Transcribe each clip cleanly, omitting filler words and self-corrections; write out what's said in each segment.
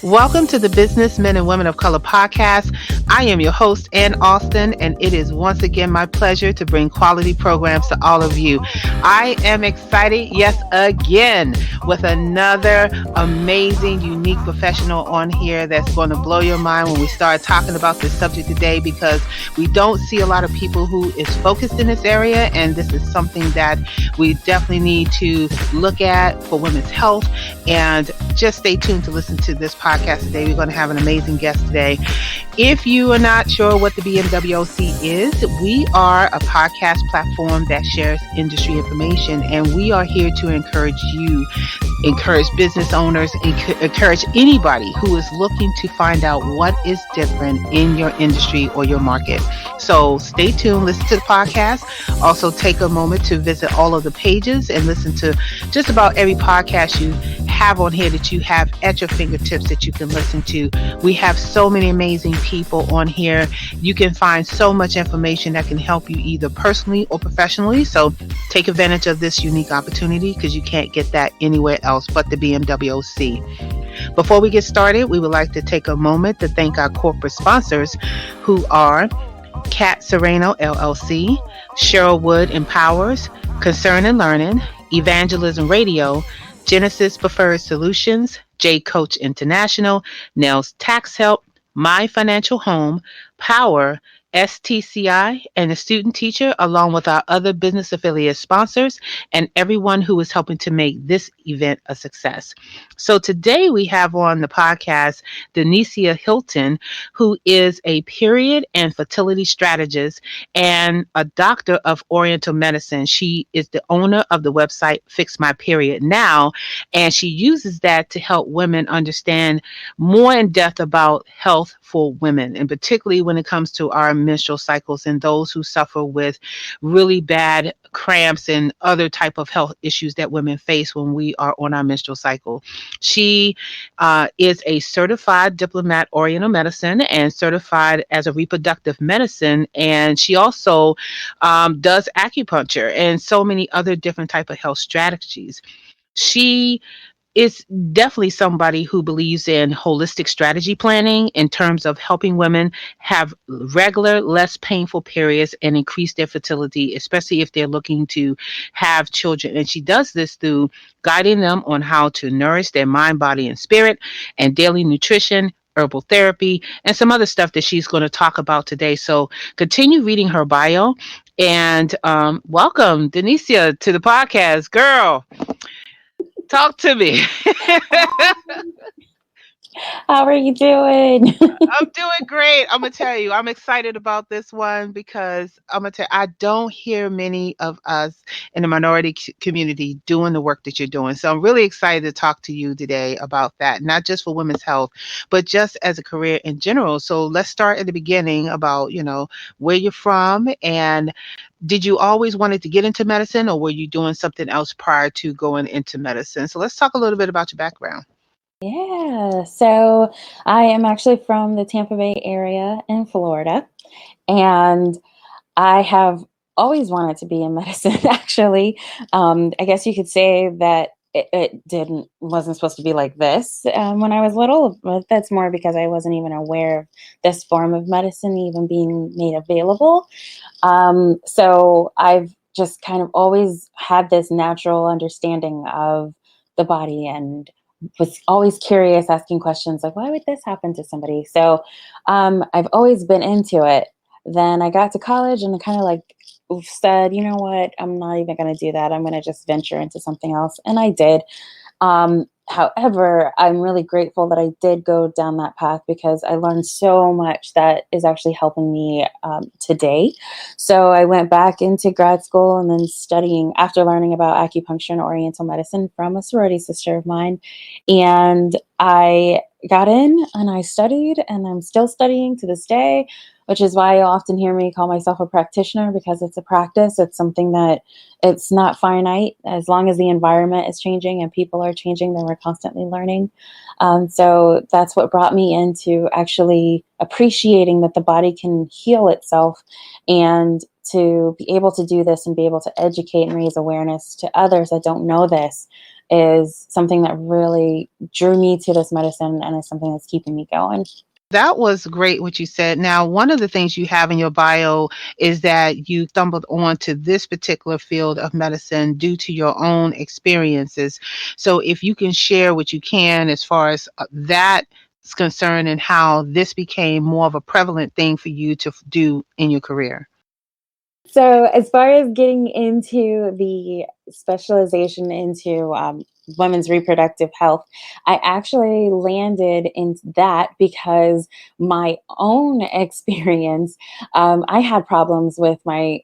Welcome to the Businessmen and Women of Color podcast. I am your host, Ann Austin, and it is once again my pleasure to bring quality programs to all of you. I am excited, yes, again, with another amazing, unique professional on here that's going to blow your mind when we start talking about this subject today, because we don't see a lot of people who is focused in this area, and this is something that we definitely need to look at for women's health. And just stay tuned to listen to this podcast today. We're going to have an amazing guest today. If you are not sure what the BMWC is, we are a podcast platform that shares industry information, and we are here to encourage you, encourage business owners, encourage anybody who is looking to find out what is different in your industry or your market. So stay tuned, listen to the podcast. Also take a moment to visit all of the pages and listen to just about every podcast you have on here that you have at your fingertips that you can listen to. We have so many amazing people on here. You can find so much information that can help you either personally or professionally. So take advantage of this unique opportunity, because you can't get that anywhere else but the BMWC. Before we get started, we would like to take a moment to thank our corporate sponsors, who are Kat Serrano LLC, Cheryl Wood Empowers, Concern and Learning, Evangelism Radio, Genesis Preferred Solutions, J Coach International, Nels Tax Help, My Financial Home, Power, STCI, and the Student Teacher, along with our other business affiliate sponsors and everyone who is helping to make this event a success. So today we have on the podcast De'Nicea Hilton, who is a period and fertility strategist and a doctor of Oriental medicine. She is the owner of the website Fix My Period Now, and she uses that to help women understand more in depth about health for women, and particularly when it comes to our menstrual cycles and those who suffer with really bad cramps and other type of health issues that women face when we are on our menstrual cycle. She is a certified diplomat Oriental medicine and certified as a reproductive medicine, and she also does acupuncture and so many other different type of health strategies. She is definitely somebody who believes in holistic strategy planning in terms of helping women have regular, less painful periods and increase their fertility, especially if they're looking to have children. And she does this through guiding them on how to nourish their mind, body, and spirit, and daily nutrition, herbal therapy, and some other stuff that she's going to talk about today. So continue reading her bio, and welcome, De'Nicea, to the podcast. Girl, talk to me. How are you doing? I'm doing great. I'm gonna tell you, I'm excited about this one because I'm gonna tell you, I don't hear many of us in the minority community doing the work that you're doing. So I'm really excited to talk to you today about that, not just for women's health, but just as a career in general. So let's start at the beginning about, where you're from, and did you always wanted to get into medicine, or were you doing something else prior to going into medicine? So let's talk a little bit about your background. Yeah, so I am actually from the Tampa Bay area in Florida, and I have always wanted to be in medicine, actually. I guess you could say that it wasn't supposed to be like this when I was little, but that's more because I wasn't even aware of this form of medicine even being made available. So I've just kind of always had this natural understanding of the body, and was always curious, asking questions like, why would this happen to somebody? So I've always been into it. Then I got to college and kind of like said, you know what, I'm not even going to do that. I'm going to just venture into something else. And I did. However, I'm really grateful that I did go down that path, because I learned so much that is actually helping me today. So I went back into grad school and then studying after learning about acupuncture and Oriental medicine from a sorority sister of mine. And I got in and I studied, and I'm still studying to this day, which is why you often hear me call myself a practitioner, because it's a practice. It's something that it's not finite. As long as the environment is changing and people are changing, then we're constantly learning. So that's what brought me into actually appreciating that the body can heal itself, and to be able to do this and be able to educate and raise awareness to others that don't know this. is something that really drew me to this medicine and is something that's keeping me going. That was great what you said. Now, one of the things you have in your bio is that you stumbled onto this particular field of medicine due to your own experiences. So, if you can share what you can as far as that is concerned and how this became more of a prevalent thing for you to do in your career. So, as far as getting into the specialization into women's reproductive health, I actually landed in that because my own experience, I had problems with my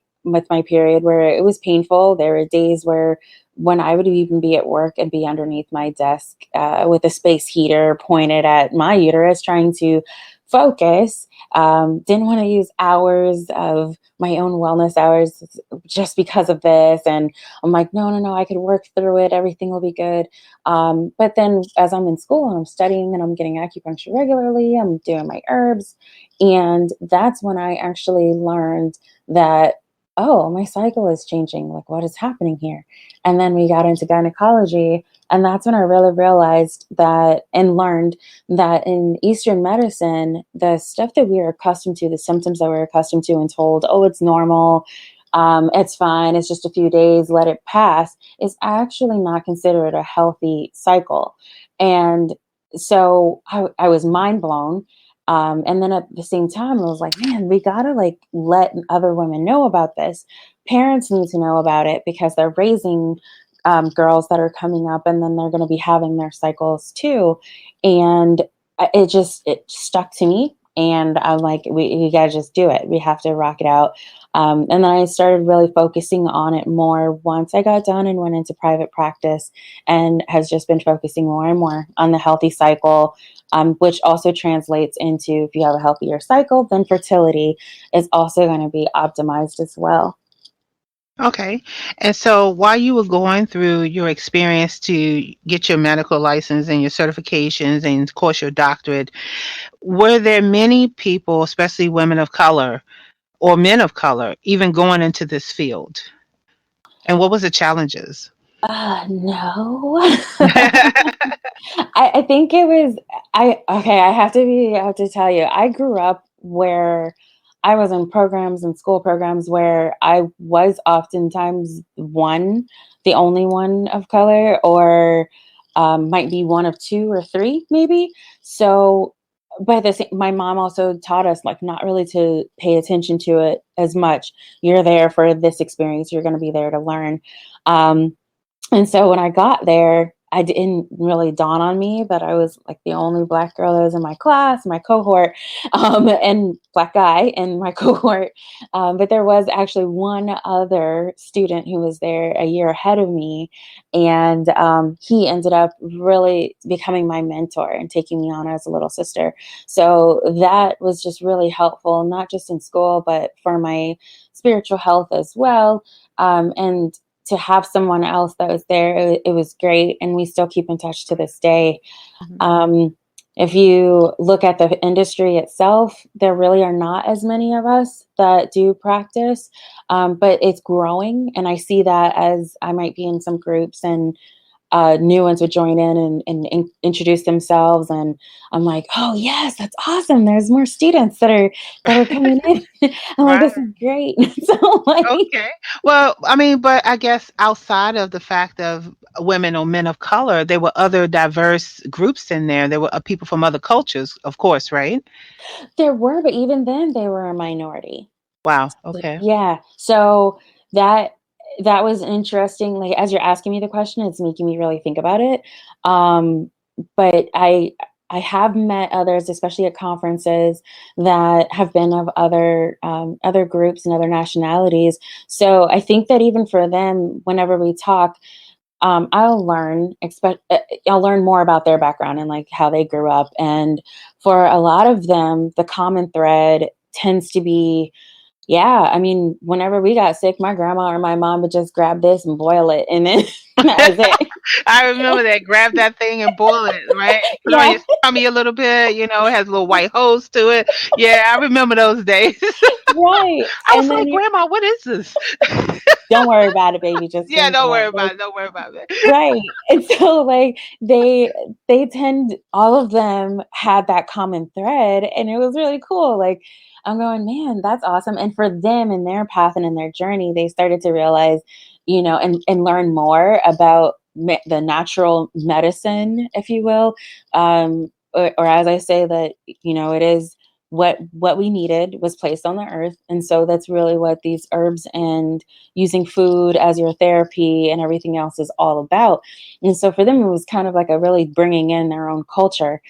period where it was painful. There were days where when I would even be at work and be underneath my desk with a space heater pointed at my uterus, trying to focus. Didn't want to use hours of my own wellness hours just because of this. And I'm like, no, no, no, I could work through it. Everything will be good. But then as I'm in school and I'm studying and I'm getting acupuncture regularly, I'm doing my herbs. And that's when I actually learned that, oh, my cycle is changing. Like, what is happening here? And then we got into gynecology. And that's when I really realized that and learned that in Eastern medicine, the stuff that we are accustomed to, the symptoms that we're accustomed to and told, oh, it's normal, it's fine, it's just a few days, let it pass, is actually not considered a healthy cycle. And so I was mind blown. And then at the same time, I was like, man, we gotta like let other women know about this. Parents need to know about it because they're raising girls that are coming up and then they're going to be having their cycles too. And it stuck to me. And I'm like, we got to just do it. We have to rock it out. And then I started really focusing on it more once I got done and went into private practice, and has just been focusing more and more on the healthy cycle, which also translates into if you have a healthier cycle, then fertility is also going to be optimized as well. Okay. And so while you were going through your experience to get your medical license and your certifications and, of course, your doctorate, were there many people, especially women of color or men of color, even going into this field? And what was the challenges? No. I think it was I have to tell you, I grew up where I was in programs and school programs where I was oftentimes the only one of color, or might be one of two or three, maybe. So, but the same, my mom also taught us like not really to pay attention to it as much. You're there for this experience. You're going to be there to learn. Um, and so when I got there, I didn't really dawn on me that I was like the only Black girl that was in my class, my cohort, and Black guy in my cohort. But there was actually one other student who was there a year ahead of me. And he ended up really becoming my mentor and taking me on as a little sister. So that was just really helpful, not just in school, but for my spiritual health as well. And to have someone else that was there, it was great. And we still keep in touch to this day. Mhm. If you look at the industry itself, there really are not as many of us that do practice, but it's growing. And I see that as I might be in some groups and new ones would join in and introduce themselves, and I'm like, oh yes, that's awesome. There's more students that are coming in. I'm like, Right. this is great. So like, Okay. Well, I mean, but I guess outside of the fact of women or men of color, there were other diverse groups in there. There were people from other cultures, of course, right? there were, but even then, they were a minority. Wow. Okay. Yeah. So that that was interesting. Like as you're asking me the question, it's making me really think about it. Um, but I have met others, especially at conferences, that have been of other groups and other nationalities. So I think that even for them, whenever we talk, I'll learn more about their background and like how they grew up. And for a lot of them, the common thread tends to be, yeah, I mean, whenever we got sick, my grandma or my mom would just grab this and boil it, and then that was it. I remember that. Grab that thing and boil it, right? Put it on Yeah, your tummy a little bit, it has a little white hose to it. Yeah, I remember those days. right. I was And like, then Grandma, what is this? don't worry about it, baby. Just Yeah, don't enjoy. worry Like, about it. Don't worry about it. right. And so like they tend all of them had that common thread, and it was really cool. Like I'm going, man, that's awesome. And for them in their path and in their journey, they started to realize, and learn more about the natural medicine, if you will. Or as I say that, it is what we needed was placed on the earth. And so that's really what these herbs and using food as your therapy and everything else is all about. And so for them, it was kind of like a really bringing in their own culture.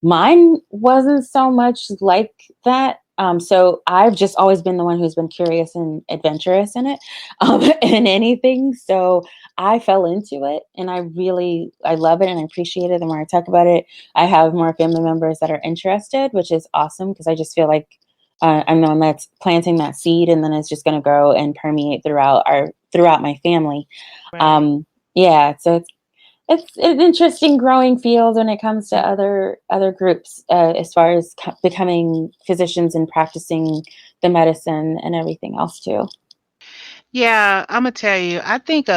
Mine wasn't so much like that. So I've just always been the one who's been curious and adventurous in it, in anything. So I fell into it, and I love it and I appreciate it. The more I talk about it, I have more family members that are interested, which is awesome because I just feel like I'm the one that's planting that seed, and then it's just going to grow and permeate throughout my family. Right. Yeah, so it's an interesting growing field when it comes to other groups, as far as becoming physicians and practicing the medicine and everything else too. Yeah, I'm gonna tell you. I think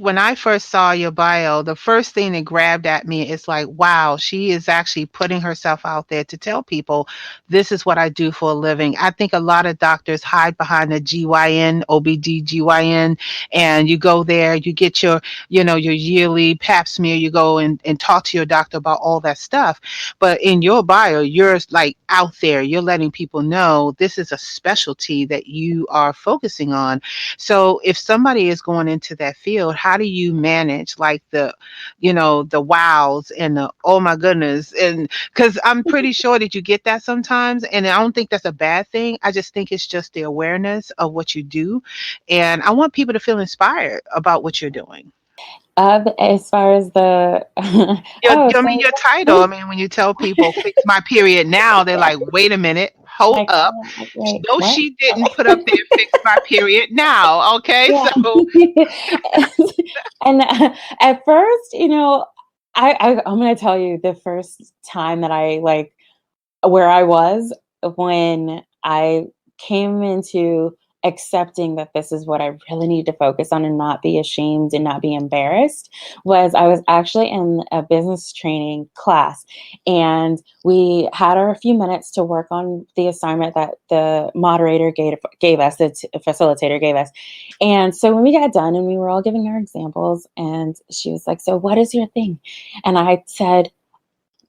when I first saw your bio, the first thing that grabbed at me is like, wow, she is actually putting herself out there to tell people this is what I do for a living. I think a lot of doctors hide behind the GYN, OBGYN, and you go there, you get your yearly pap smear, you go and talk to your doctor about all that stuff. But in your bio, you're like out there, you're letting people know this is a specialty that you are focusing on. So if somebody is going into that field, how do you manage like the wows and the oh my goodness? And because I'm pretty sure that you get that sometimes, and I don't think that's a bad thing. I just think it's just the awareness of what you do, and I want people to feel inspired about what you're doing. As far as the oh, I mean, your title. I so mean, when you tell people "fix my period now," they're like, "Wait a minute, hold like, up." wait, No, what? she didn't put up there "fix my period now." Okay, Yeah. so And at first, I'm going to tell you the first time that I like where I was when I came into accepting that this is what I really need to focus on and not be ashamed and not be embarrassed was I was actually in a business training class, and we had our few minutes to work on the assignment that the moderator gave us, the facilitator gave us. And so when we got done and we were all giving our examples, and she was like, "So what is your thing?" And I said,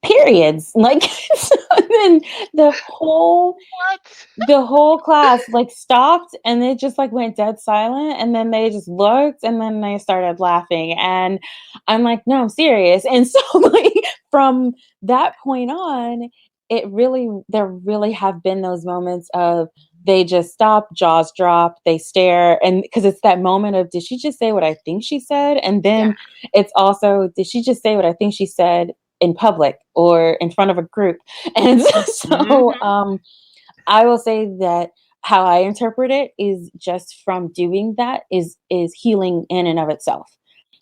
periods. Like, so then the whole what? the whole class like stopped, and they just like went dead silent, and then they just looked, and then they started laughing, and I'm like, no, I'm serious. And so like from that point on, there really have been those moments of they just stop, jaws drop, they stare, and because it's that moment of, did she just say what I think she said? And Yeah. then it's also, did she just say what I think she said in public or in front of a group? And so Mhm. I will say that how I interpret it is just from doing that is healing in and of itself,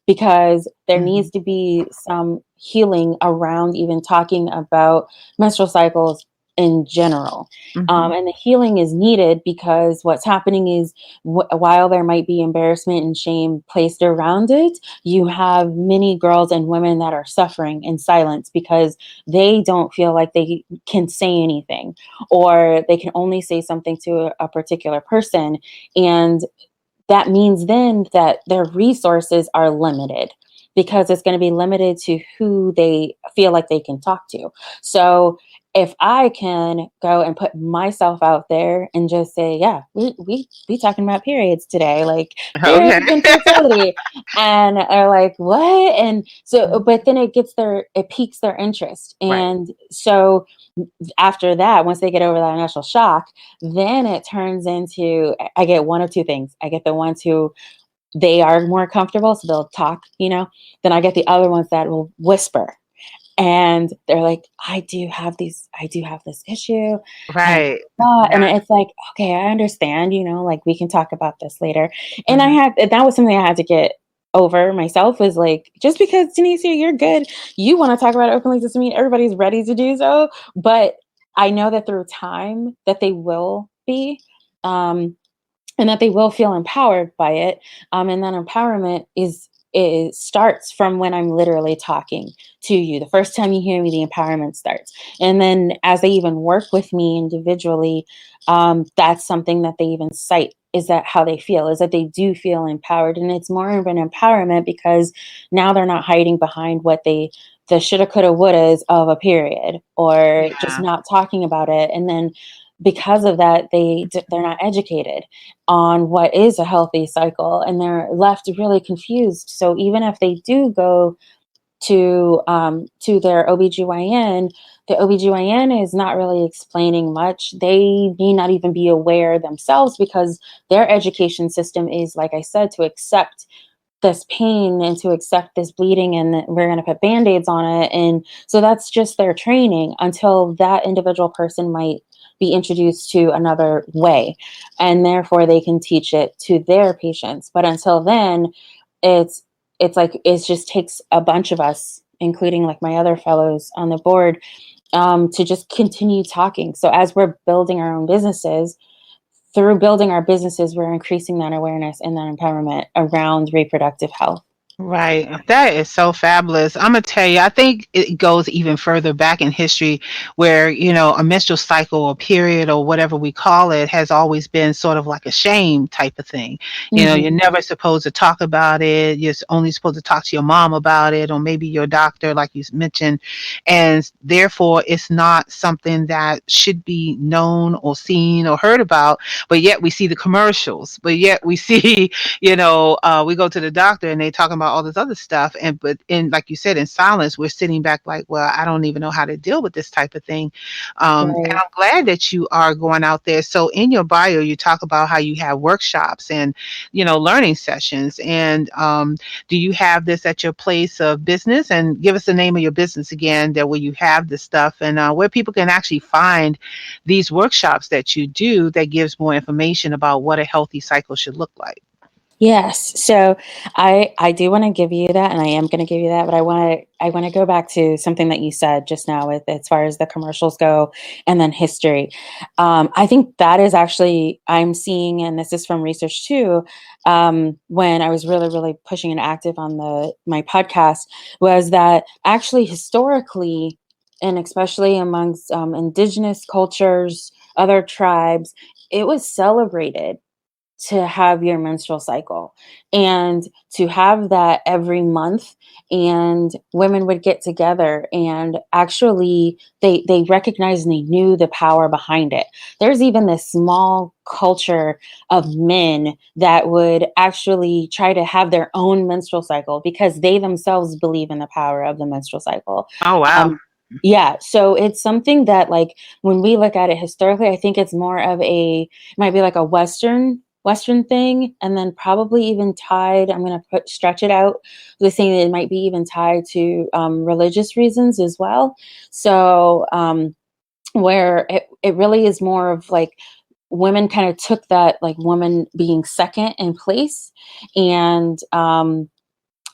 because there Mhm. needs to be some healing around even talking about menstrual cycles in general. Mhm. And the healing is needed because what's happening is, while there might be embarrassment and shame placed around it, you have many girls and women that are suffering in silence because they don't feel like they can say anything, or they can only say something to a particular person. And that means then that their resources are limited, because it's going to be limited to who they feel like they can talk to. So if I can go and put myself out there and just say, yeah, we talking about periods today, like Okay. periods and fertility, and are like, what? And so, but then it piques their interest. Right. And so after that, once they get over that initial shock, then it turns into, I get one of two things. I get the ones who they are more comfortable, so they'll talk, Then I get the other ones that will whisper. And they're like, I do have this issue. And Right. and Not. it's like, okay, I understand, like we can talk about this later. And Mhm. that was something I had to get over myself, was like, just because De'Nicea, you're good, you want to talk about it openly, doesn't mean everybody's ready to do so. But I know that through time that they will be. Um, and that they will feel empowered by it. And that empowerment it starts from when I'm literally talking to you. The first time you hear me, the empowerment starts. And then as they even work with me individually, that's something that they even cite, is that how they feel, is that they do feel empowered. And it's more of an empowerment because now they're not hiding behind what the shoulda, coulda, wouldas of a period, or just Yeah. not talking about it. And then because of that, they're not educated on what is a healthy cycle, and they're left really confused. So even if they do go to their OBGYN, the OBGYN is not really explaining much. They may not even be aware themselves because their education system is, like I said, to accept this pain and to accept this bleeding, and we're going to put band-aids on it. And so that's just their training until that individual person might be introduced to another way, and therefore they can teach it to their patients. But until then, it's like it just takes a bunch of us, including like my other fellows on the board, to just continue talking. So as we're building our own businesses, through building our businesses, we're increasing that awareness and that empowerment around reproductive health. Right. That is so fabulous. I'm gonna tell you, I think it goes even further back in history where, a menstrual cycle or period or whatever we call it has always been sort of like a shame type of thing. You're Mm-hmm. never supposed to talk about it. You're only supposed to talk to your mom about it or maybe your doctor, like you mentioned. And therefore, it's not something that should be known or seen or heard about. But yet we see the commercials, but yet we see we go to the doctor and they talking about all this other stuff. And but in like you said, in silence, we're sitting back like, well, I don't even know how to deal with this type of thing. And Right. I'm glad that you are going out there. So in your bio, you talk about how you have workshops and learning sessions. And do you have this at your place of business? And give us the name of your business again, that where you have this stuff and where people can actually find these workshops that you do that gives more information about what a healthy cycle should look like. Yes. So I do want to give you that, and I am going to give you that, but I want to go back to something that you said just now with as far as the commercials go, and then history. I think that is actually I'm seeing, and this is from research too. When I was really really pushing and active on the my podcast, was that actually historically, and especially amongst indigenous cultures, other tribes, it was celebrated to have your menstrual cycle and to have that every month, and women would get together and actually they recognized and they knew the power behind it. There's even this small culture of men that would actually try to have their own menstrual cycle because they themselves believe in the power of the menstrual cycle. Oh, wow. um, yeah, so it's something that, like, when we look at it historically, I think it's more of it might be like a Western thing, and then probably even tied. I'm going to stretch it out. The thing that it might be even tied to religious reasons as well. So where it really is more of like women kind of took that, like woman being second in place, and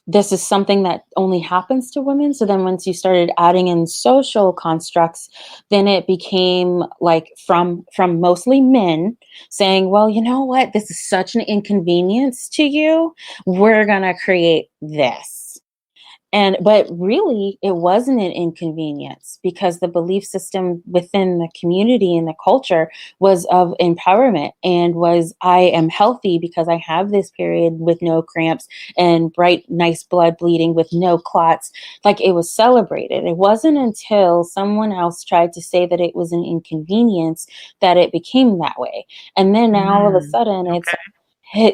this is something that only happens to women. So then once you started adding in social constructs, then it became like from mostly men saying, well, you know what, this is such an inconvenience to you, we're going to create this. And but really it wasn't an inconvenience because the belief system within the community and the culture was of empowerment, and was, I am healthy because I have this period with no cramps and bright nice blood bleeding with no clots. Like, it was celebrated. It wasn't until someone else tried to say that it was an inconvenience that it became that way. And then now all of a Mm, sudden it's okay.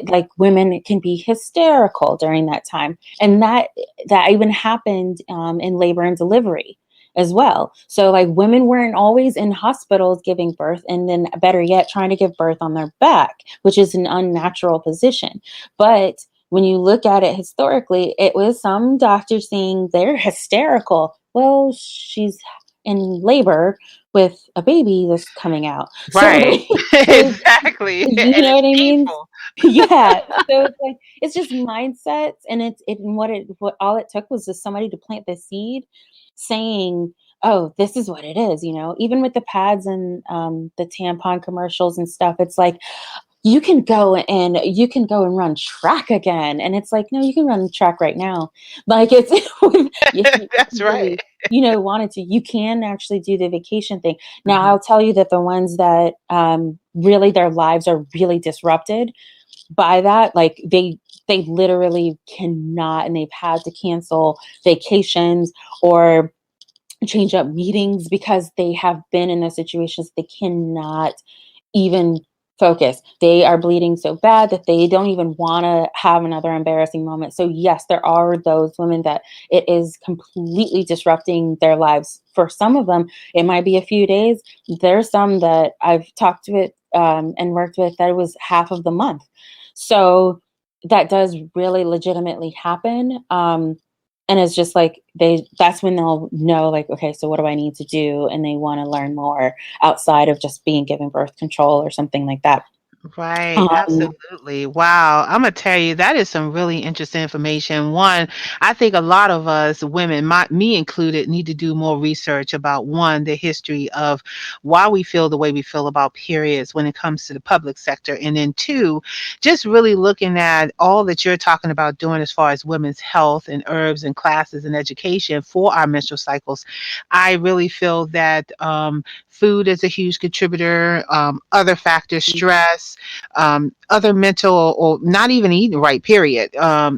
like women can be hysterical during that time, and that even happened in labor and delivery as well. So like women weren't always in hospitals giving birth, and then better yet trying to give birth on their back, which is an unnatural position. But when you look at it historically, it was some doctors saying they're hysterical. Well, she's in labor with a baby that's coming out. So Right. they so Exactly. you And know it's what I mean? painful. Yeah. So it's like it's just mindsets, and what all it took was just somebody to plant the seed saying, "Oh, this is what it is," Even with the pads and the tampon commercials and stuff, it's like you can go and run track again. And it's like, no, you can run track right now. Like it's if you That's right. really, wanted to, you can actually do the vacation thing. Now, Mhm. I'll tell you that the ones that really their lives are really disrupted by that, like they literally cannot, and they've had to cancel vacations or change up meetings because they have been in those situations they cannot even focus. They are bleeding so bad that they don't even want to have another embarrassing moment. So yes, there are those women that it is completely disrupting their lives. For some of them, it might be a few days. There's some that I've talked with and worked with that it was half of the month. So that does really legitimately happen. And it's just like that's when they'll know, like, okay, so what do I need to do? And they want to learn more outside of just being given birth control or something like that. Right, Um, absolutely. Wow. I'm gonna tell you, that is some really interesting information. One, I think a lot of us women, me included, need to do more research about one, the history of why we feel the way we feel about periods when it comes to the public sector. And then two, just really looking at all that you're talking about doing as far as women's health and herbs and classes and education for our menstrual cycles. I really feel that food is a huge contributor, other factors, stress, other mental or not even eating right, period.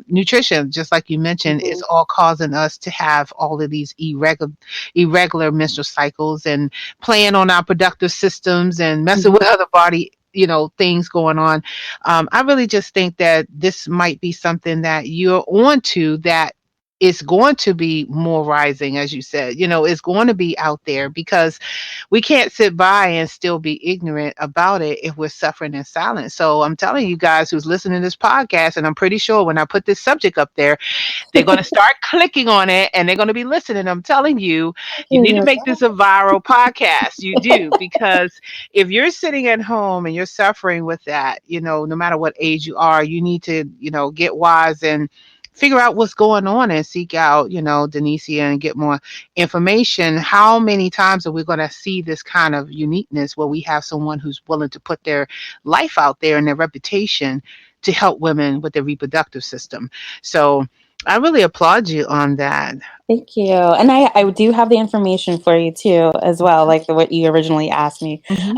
Nutrition, just like you mentioned, is mhm, all causing us to have all of these irregular menstrual cycles and playing on our productive systems and messing with mhm. other body, things going on. I really just think that this might be something that you're on to, that is going to be more rising, as you said, it's going to be out there, because we can't sit by and still be ignorant about it if we're suffering in silence. So I'm telling you guys who's listening to this podcast, and I'm pretty sure when I put this subject up there, they're going to start clicking on it and they're going to be listening. I'm telling you, you You're need to like, make this a viral podcast. You do, because if you're sitting at home and you're suffering with that, no matter what age you are, you need to, get wise and figure out what's going on and seek out, De'Nicea, and get more information. How many times are we going to see this kind of uniqueness where we have someone who's willing to put their life out there and their reputation to help women with their reproductive system? So I really applaud you on that. thank you. And I do have the information for you too, as well, like what you originally asked me Mhm.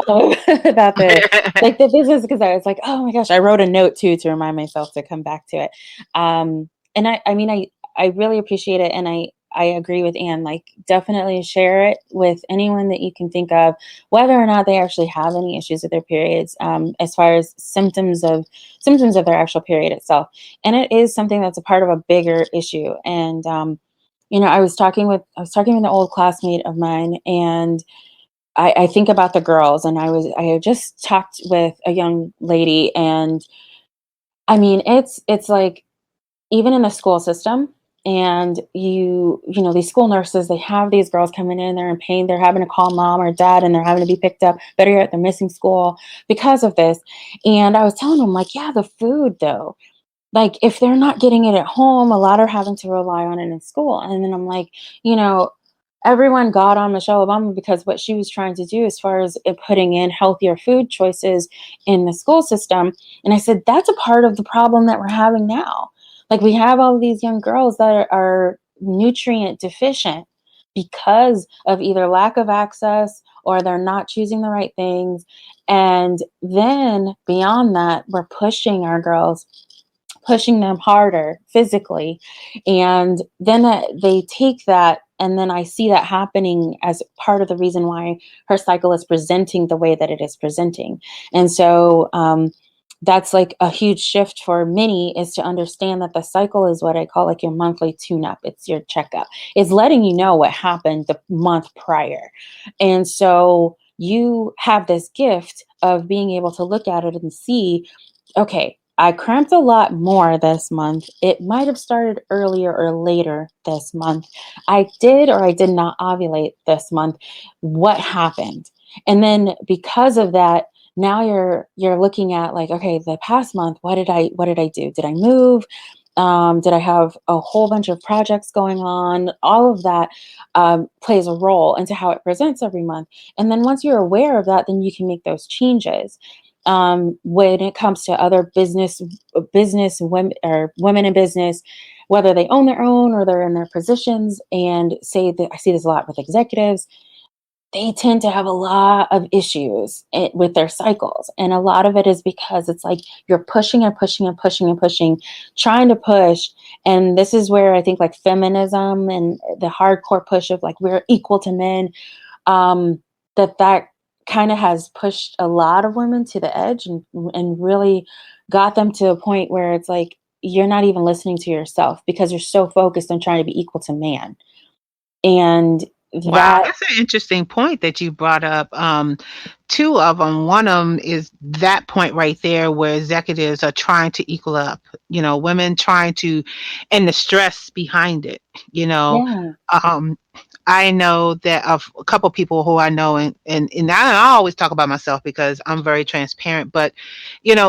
about the business, because I was like, oh my gosh, I wrote a note too to remind myself to come back to it. And I mean, I really appreciate it. And I agree with Anne, like definitely share it with anyone that you can think of, whether or not they actually have any issues with their periods, as far as symptoms of their actual period itself. And it is something that's a part of a bigger issue. And I was talking with an old classmate of mine, and I think about the girls, and I had just talked with a young lady, and I mean, it's like, even in the school system, and these school nurses, they have these girls coming in, they're in pain, they're having to call mom or dad, and they're having to be picked up. Better yet, they're missing school because of this. And I was telling them, like, yeah, the food though, like if they're not getting it at home, a lot are having to rely on it in school. And then I'm like, you know, everyone got on Michelle Obama because what she was trying to do as far as putting in healthier food choices in the school system. And I said, that's a part of the problem that we're having now. Like we have all of these young girls that are nutrient deficient because of either lack of access or they're not choosing the right things. And then beyond that, we're pushing them harder physically. And then they take that, and then I see that happening as part of the reason why her cycle is presenting the way that it is presenting. And so that's like a huge shift for many, is to understand that the cycle is what I call like your monthly tune up. It's your checkup. It's letting you know what happened the month prior. And so you have this gift of being able to look at it and see, okay, I cramped a lot more this month. It might have started earlier or later this month. I did or I did not ovulate this month. What happened? And then because of that, now you're looking at like, okay, the past month, what did I do? Did I move? Did I have a whole bunch of projects going on? All of that plays a role into how it presents every month. And then once you're aware of that, then you can make those changes. when it comes to other business women or women in business, whether they own their own or they're in their positions, and say that I see this a lot with executives, they tend to have a lot of issues with their cycles. And a lot of it is because it's like you're pushing and pushing and pushing and pushing, trying to push. And this is where I think like feminism and the hardcore push of like we're equal to men, that kind of has pushed a lot of women to the edge, and really got them to a point where it's like you're not even listening to yourself because you're so focused on trying to be equal to man. And Wow, that, that's an interesting point that you brought up. Two of them. One of them is that point right there where executives are trying to equal up, women trying to, and the stress behind it, you know. yeah. Um, I know that of a couple people who I know, and I always talk about myself because I'm very transparent, but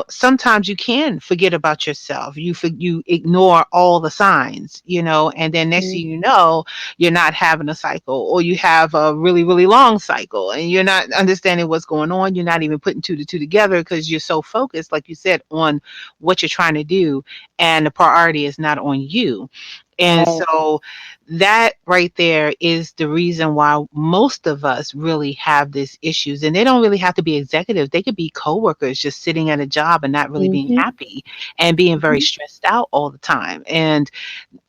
sometimes you can forget about yourself. You ignore all the signs, and then next thing you know, you're not having a cycle, or you have a really, really long cycle, and you're not understanding what's going on. You're not even putting two to two together because you're so focused, like you said, on what you're trying to do, and the priority is not on you. And Right. so that right there is the reason why most of us really have these issues. And they don't really have to be executives. They could be coworkers just sitting at a job and not really being Mhm, happy and being very mhm. stressed out all the time. And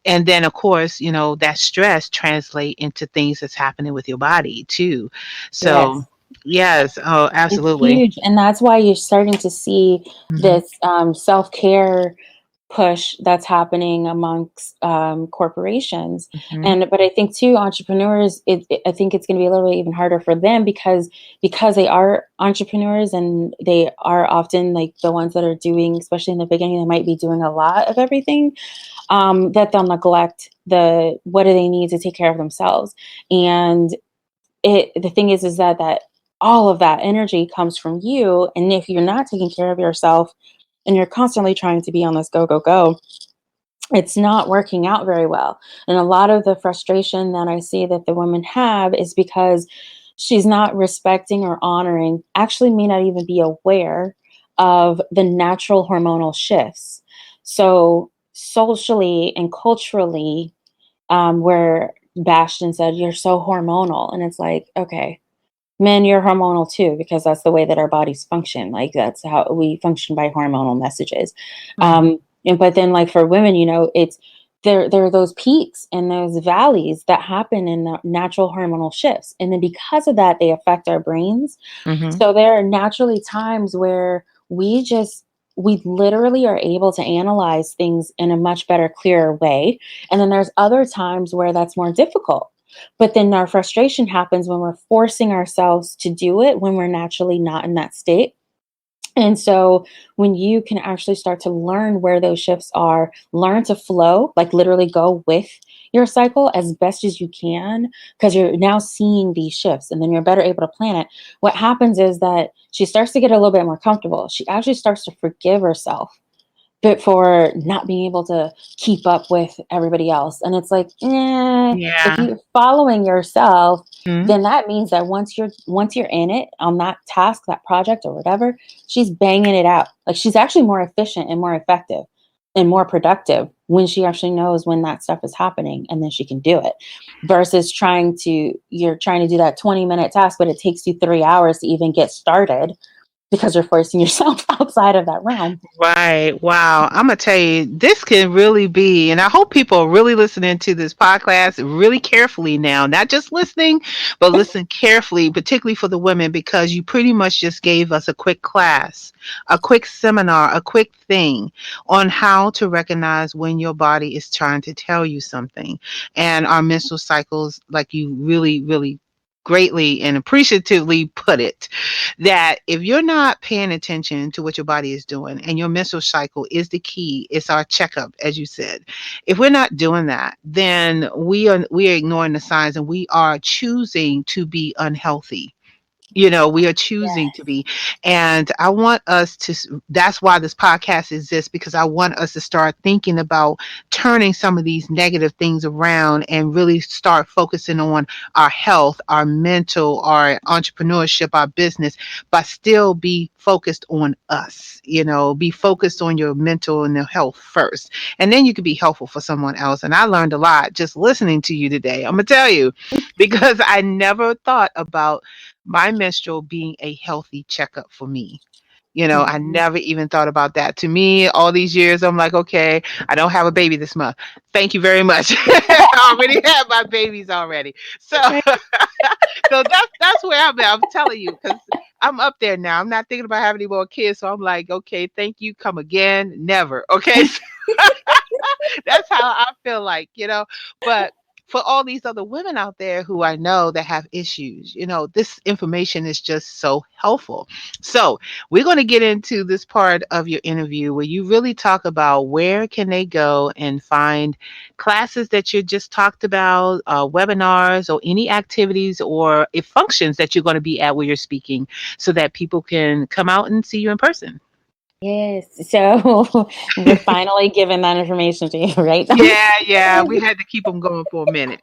then of course, that stress translate into things that's happening with your body too. So Yes, yes, oh it's absolutely. huge, and that's why you're starting to see Hmm. this, self-care push that's happening amongst, corporations. Hmm. And but I think too, entrepreneurs, I think it's gonna be a little bit even harder for them because they are entrepreneurs and they are often, like, the ones that are doing, especially in the beginning, they might be doing a lot of everything, that they'll neglect what do they need to take care of themselves. And the thing is that all of that energy comes from you, and if you're not taking care of yourself and you're constantly trying to be on this go go go, it's not working out very well. And a lot of the frustration that I see that the women have is because she's not respecting or honoring, actually may not even be aware of the natural hormonal shifts. So socially and culturally, where Bastion said, "You're so hormonal." And it's like, okay, men, you're hormonal too, because that's the way that our bodies function. Like, that's how we function, by hormonal messages. Hmm. And but then, like, for women, it's there are those peaks and those valleys that happen in the natural hormonal shifts. And then because of that, they affect our brains. Hmm. So there are naturally times where we literally are able to analyze things in a much better, clearer way. And then there's other times where that's more difficult. But then our frustration happens when we're forcing ourselves to do it when we're naturally not in that state. And so when you can actually start to learn where those shifts are, learn to flow, like literally go with your cycle as best as you can, because you're now seeing these shifts and then you're better able to plan it. What happens is that she starts to get a little bit more comfortable. She actually starts to forgive herself, but for not being able to keep up with everybody else. And it's like, if Yeah. you're following yourself, Mhm. then that means that once you're in it on that task, that project or whatever, she's banging it out. Like, she's actually more efficient and more effective and more productive when she actually knows when that stuff is happening, and then she can do it, versus you're trying to do that 20-minute task, but it takes you 3 hours to even get started because you're forcing yourself outside of that realm. Right. Wow. I'm gonna tell you, this can really be, and I hope people are really listening to this podcast really carefully now, not just listening, but listen carefully, particularly for the women, because you pretty much just gave us a quick class, a quick seminar, a quick thing on how to recognize when your body is trying to tell you something. And our menstrual cycles, like you really, really greatly and appreciatively put it, that if you're not paying attention to what your body is doing, and your menstrual cycle is the key, it's our checkup, as you said. If we're not doing that, then we are ignoring the signs, and we are choosing to be unhealthy. We are choosing to be. And I want us to, that's why this podcast exists, because I want us to start thinking about turning some of these negative things around and really start focusing on our health, our mental, our entrepreneurship, our business, but still be focused on us, be focused on your mental and your health first. And then you can be helpful for someone else. And I learned a lot just listening to you today. I'm going to tell you, because I never thought about my menstrual being a healthy checkup for me. I Mhm. never even thought about that. To me, all these years, I'm like, okay, I don't have a baby this month. Thank you very much. I already have my babies already. So, Right. so that's where I'm at. I'm telling you, because I'm up there now. I'm not thinking about having any more kids. So I'm like, okay, thank you. Come again. Never. Okay. That's how I feel like, But for all these other women out there who I know that have issues, this information is just so helpful. So we're going to get into this part of your interview where you really talk about where can they go and find classes that you just talked about, webinars or any activities or if functions that you're going to be at where you're speaking so that people can come out and see you in person. Yes. So we're finally giving that information to you, right? Yeah, yeah, we had to keep them going for a minute.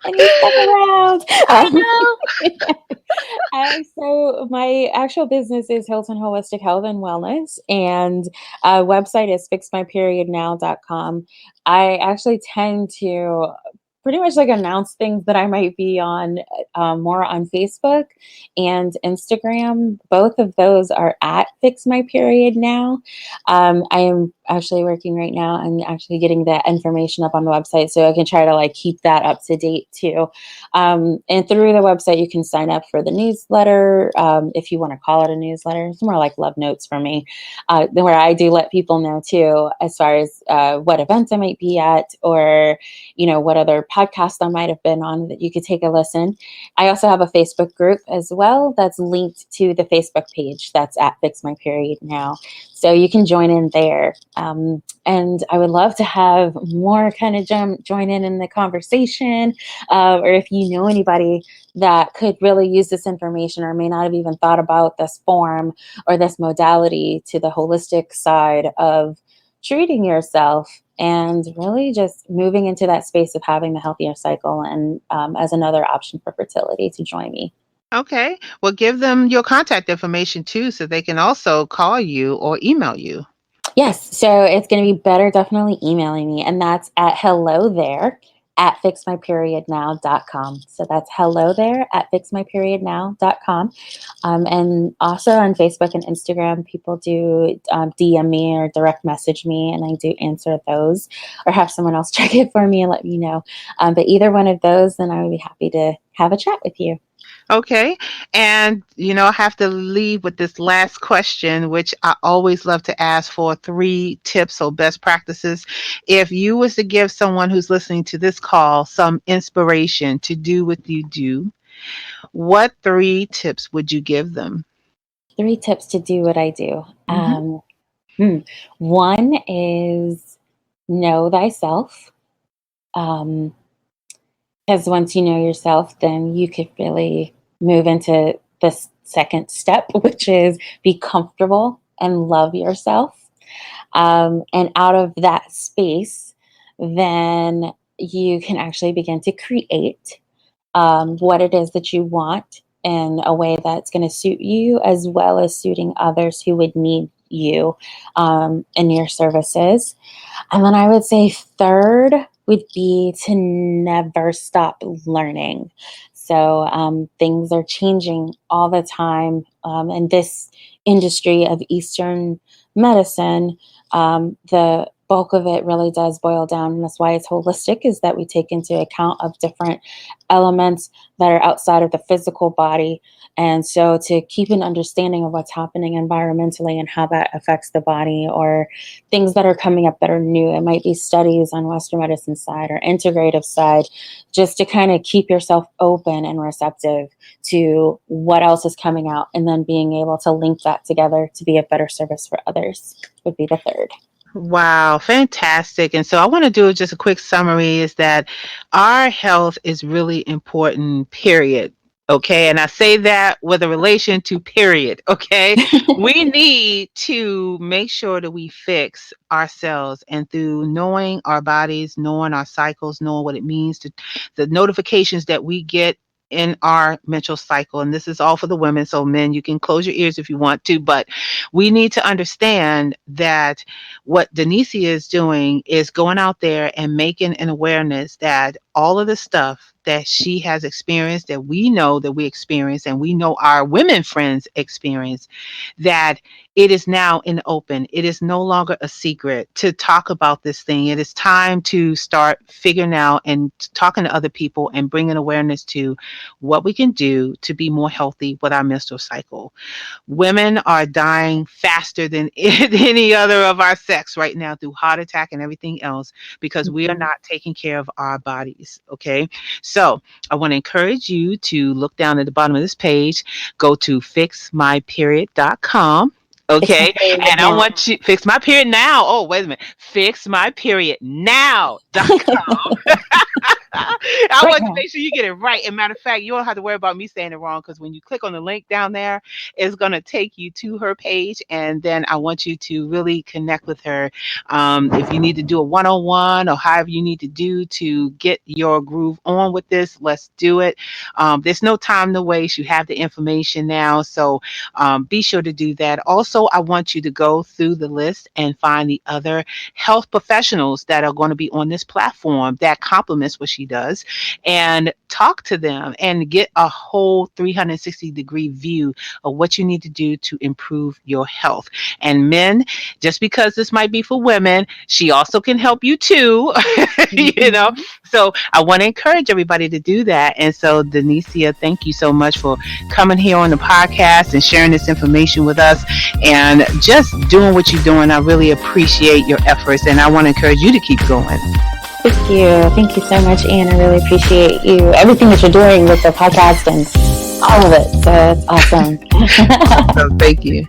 And you stuck around. I know. So my actual business is Hilton Holistic Health and Wellness, and website is fixmyperiodnow.com. I actually tend to pretty much like announce things that I might be on more on Facebook and Instagram. Both of those are at Fix My Period Now. I am actually working right now and actually getting that information up on the website so I can try to like keep that up to date too. And through the website, you can sign up for the newsletter. If you want to call it a newsletter, it's more like love notes for me, where I do let people know too, as far as what events I might be at or, what other podcasts I might have been on that you could take a listen. I also have a Facebook group as well that's linked to the Facebook page that's at Fix My Period Now. So you can join in there. And I would love to have more kind of join in the conversation, or if you know anybody that could really use this information or may not have even thought about this form or this modality to the holistic side of treating yourself and really just moving into that space of having the healthier cycle and as another option for fertility to join me. Okay. Well, give them your contact information too so they can also call you or email you. Yes, so it's going to be better definitely emailing me, and that's at hello there at fixmyperiodnow.com. So that's hello there at fixmyperiodnow.com. And also on Facebook and Instagram, people do DM me or direct message me, and I do answer those or have someone else check it for me and let me know. But either one of those, then I would be happy to have a chat with you. Okay. And, I have to leave with this last question, which I always love to ask for 3 tips or best practices. If you was to give someone who's listening to this call some inspiration to do what you do, what 3 tips would you give them? 3 tips to do what I do. Hmm. Hmm. One is know thyself. Um, because once you know yourself, then you could really move into the second step, which is be comfortable and love yourself. And out of that space, then you can actually begin to create what it is that you want in a way that's going to suit you as well as suiting others who would need you in your services. And then I would say third would be to never stop learning. So things are changing all the time. In this industry of Eastern medicine, the bulk of it really does boil down, and that's why it's holistic, is that we take into account of different elements that are outside of the physical body. And so to keep an understanding of what's happening environmentally and how that affects the body, or things that are coming up that are new. It might be studies on Western medicine side or integrative side, just to kind of keep yourself open and receptive to what else is coming out, and then being able to link that together to be a better service for others would be the third. Wow, fantastic. And so I want to do just a quick summary is that our health is really important, period. Okay, and I say that with a relation to period. Okay, we need to make sure that we fix ourselves, and through knowing our bodies, knowing our cycles, knowing what it means to the notifications that we get in our menstrual cycle. And this is all for the women, so men, you can close your ears if you want to, but we need to understand that what De'Nicea is doing is going out there and making an awareness that all of the stuff that she has experienced, that we know that we experience, and we know our women friends experience, that it is now in the open. It is no longer a secret to talk about this thing. It is time to start figuring out and talking to other people and bringing awareness to what we can do to be more healthy with our menstrual cycle. Women are dying faster than any other of our sex right now through heart attack and everything else because we are Mhm. not taking care of our bodies. Okay. So I want to encourage you to look down at the bottom of this page, go to fixmyperiod.com. Fix my Okay. period And I now. want you fix my period now. Oh, wait a minute. Fixmyperiodnow.com. I Right want to now. make sure you get it right. And matter of fact, you don't have to worry about me saying it wrong because when you click on the link down there, it's going to take you to her page. And then I want you to really connect with her. If you need to do a one-on-one or however you need to do to get your groove on with this, let's do it. There's no time to waste. You have the information now. So be sure to do that. Also, I want you to go through the list and find the other health professionals that are going to be on this platform that complements what she does and talk to them and get a whole 360-degree view of what you need to do to improve your health. And men, just because this might be for women, she also can help you too. you know, Mhm. so I want to encourage everybody to do that. And so, De'Nicea, thank you so much for coming here on the podcast and sharing this information with us and just doing what you're doing. I really appreciate your efforts, and I want to encourage you to keep going. Thank you. Thank you so much, Anne. I really appreciate you, everything that you're doing with the podcast and all of it. So it's awesome. So, thank you.